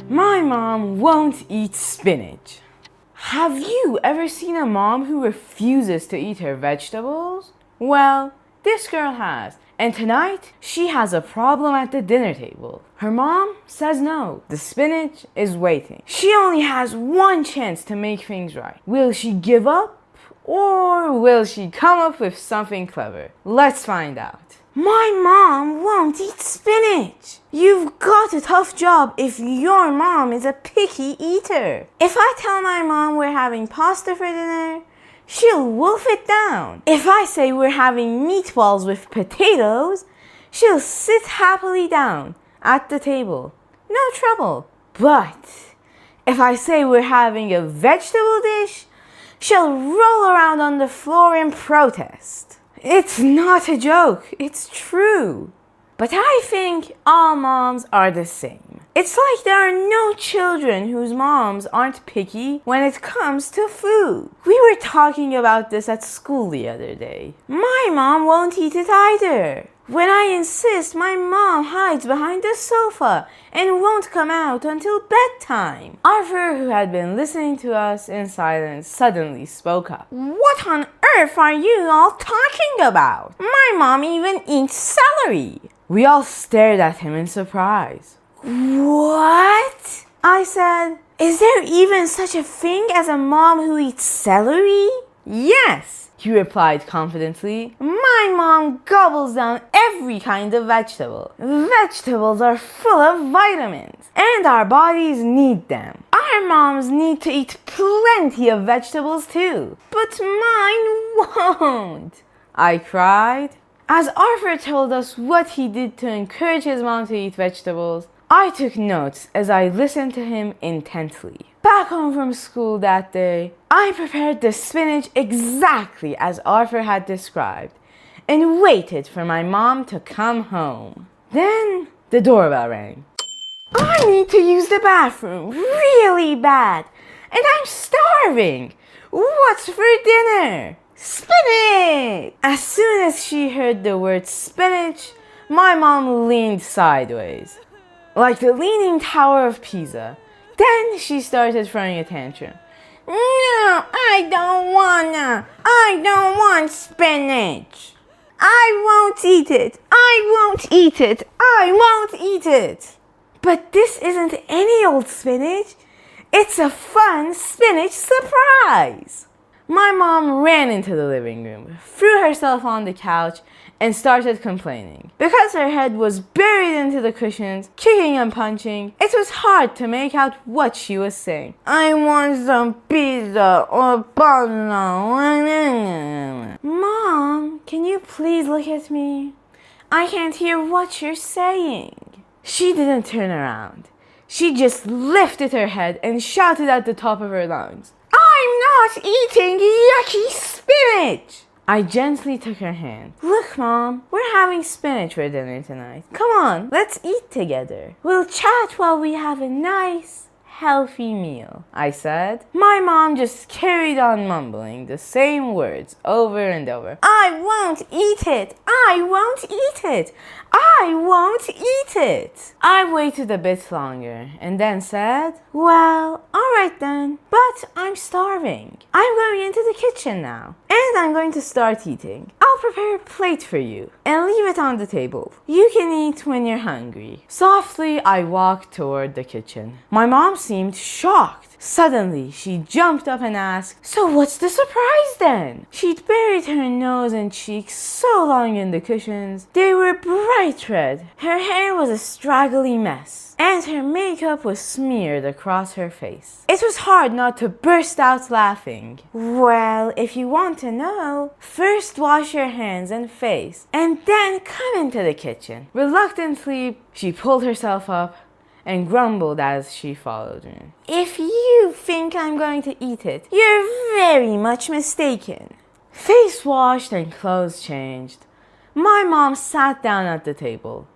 My mom won't eat spinach. Have you ever seen a mom who refuses to eat her vegetables? Well, this girl has. And tonight, she has a problem at the dinner table. Her mom says no. The spinach is waiting. She only has one chance to make things right. Will she give up? Or will she come up with something clever? Let's find out. My mom won't eat spinach. You've got a tough job if your mom is a picky eater. If I tell my mom we're having pasta for dinner, she'll wolf it down. If I say we're having meatballs with potatoes, she'll sit happily down at the table. No trouble. But if I say we're having a vegetable dish, she'll roll around on the floor in protest. It's not a joke, it's true. But I think all moms are the same. It's like there are no children whose moms aren't picky when it comes to food. We were talking about this at school the other day. My mom won't eat it either. When I insist, my mom hides behind the sofa and won't come out until bedtime. Arthur, who had been listening to us in silence, suddenly spoke up. What on earth are you all talking about? My mom even eats celery. We all stared at him in surprise. What? I said. Is there even such a thing as a mom who eats celery? Yes, he replied confidently. My mom gobbles down every kind of vegetable. Vegetables are full of vitamins, and our bodies need them. Our moms need to eat plenty of vegetables too. But mine won't, I cried. As Arthur told us what he did to encourage his mom to eat vegetables, I took notes as I listened to him intently. Back home from school that day, I prepared the spinach exactly as Arthur had described and waited for my mom to come home. Then the doorbell rang. I need to use the bathroom really bad, and I'm starving. What's for dinner? Spinach! As soon as she heard the word spinach, my mom leaned sideways, like the Leaning Tower of Pisa. Then she started throwing a tantrum. No, I don't want spinach. I won't eat it. But this isn't any old spinach. It's a fun spinach surprise. My mom ran into the living room, threw herself on the couch, and started complaining. Because her head was buried into the cushions, kicking and punching, it was hard to make out what she was saying. I want some pizza or pasta. Mom, can you please look at me? I can't hear what you're saying. She didn't turn around. She just lifted her head and shouted at the top of her lungs. I'm not eating yucky spinach! I gently took her hand. Look, Mom, we're having spinach for dinner tonight. Come on, let's eat together. We'll chat while we have a nice, healthy meal, I said. My mom just carried on mumbling the same words over and over. I won't eat it. I won't eat it. I won't eat it. I waited a bit longer and then said, well, all right then, but I'm starving. I'm going into the kitchen now, and I'm going to start eating. I'll prepare a plate for you and leave it on the table. You can eat when you're hungry. Softly, I walked toward the kitchen. My mom seemed shocked. Suddenly, she jumped up and asked, so what's the surprise then? She'd buried her nose and cheeks so long in the cushions, they were bright red. Her hair was a straggly mess, and her makeup was smeared across her face. It was hard not to burst out laughing. Well, if you want to know, first wash your hands and face, and then come into the kitchen. Reluctantly, she pulled herself up and grumbled as she followed me. If you think I'm going to eat it, you're very much mistaken. Face washed and clothes changed, my mom sat down at the table.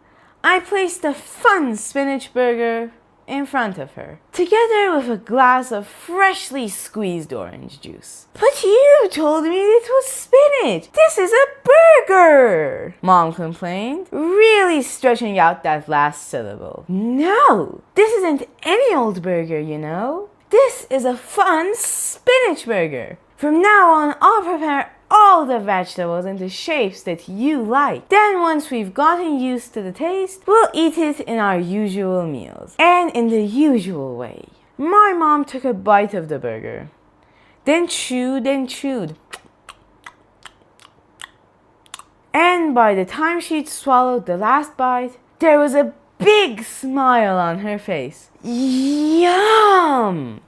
I placed a fun spinach burger in front of her, together with a glass of freshly squeezed orange juice. "But you told me it was spinach! This is a burger!" Mom complained, really stretching out that last syllable. "No, this isn't any old burger, you know. This is a fun spinach burger. From now on, I'll prepare all the vegetables into shapes that you like. Then once we've gotten used to the taste, we'll eat it in our usual meals and in the usual way." My mom took a bite of the burger, then chewed and chewed. And by the time she'd swallowed the last bite, there was a big smile on her face. "Yum!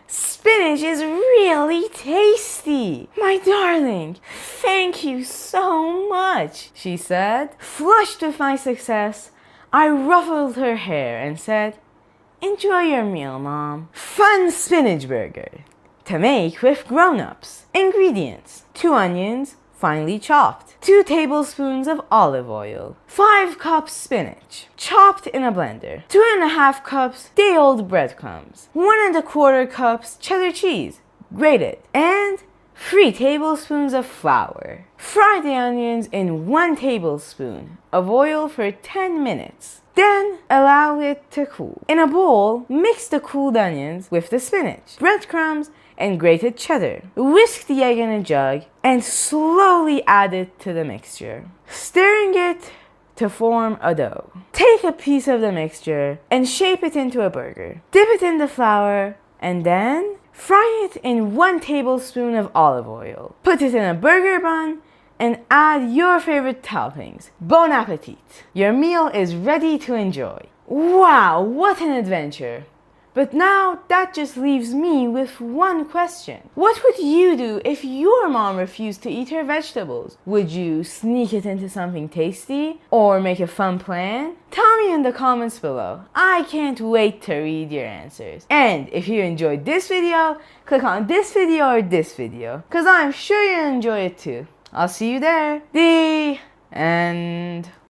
Spinach is really tasty! My darling, thank you so much," she said. Flushed with my success, I ruffled her hair and said, "Enjoy your meal, Mom." Fun spinach burger to make with grown-ups. Ingredients: 2 onions, finely chopped, 2 tablespoons of olive oil, 5 cups spinach, chopped in a blender, 2.5 cups day-old breadcrumbs, 1.25 cups cheddar cheese, grated, and 3 tablespoons of flour. Fry the onions in 1 tablespoon of oil for 10 minutes. Then allow it to cool. In a bowl, mix the cooled onions with the spinach, breadcrumbs, and grated cheddar. Whisk the egg in a jug and slowly add it to the mixture, stirring it to form a dough. Take a piece of the mixture and shape it into a burger. Dip it in the flour and then fry it in 1 tablespoon of olive oil. Put it in a burger bun and add your favorite toppings. Bon appetit! Your meal is ready to enjoy. Wow, what an adventure! But now that just leaves me with one question. What would you do if your mom refused to eat her vegetables? Would you sneak it into something tasty or make a fun plan? Tell me in the comments below. I can't wait to read your answers. And if you enjoyed this video, click on this video or this video, because I'm sure you'll enjoy it too. I'll see you there. The end.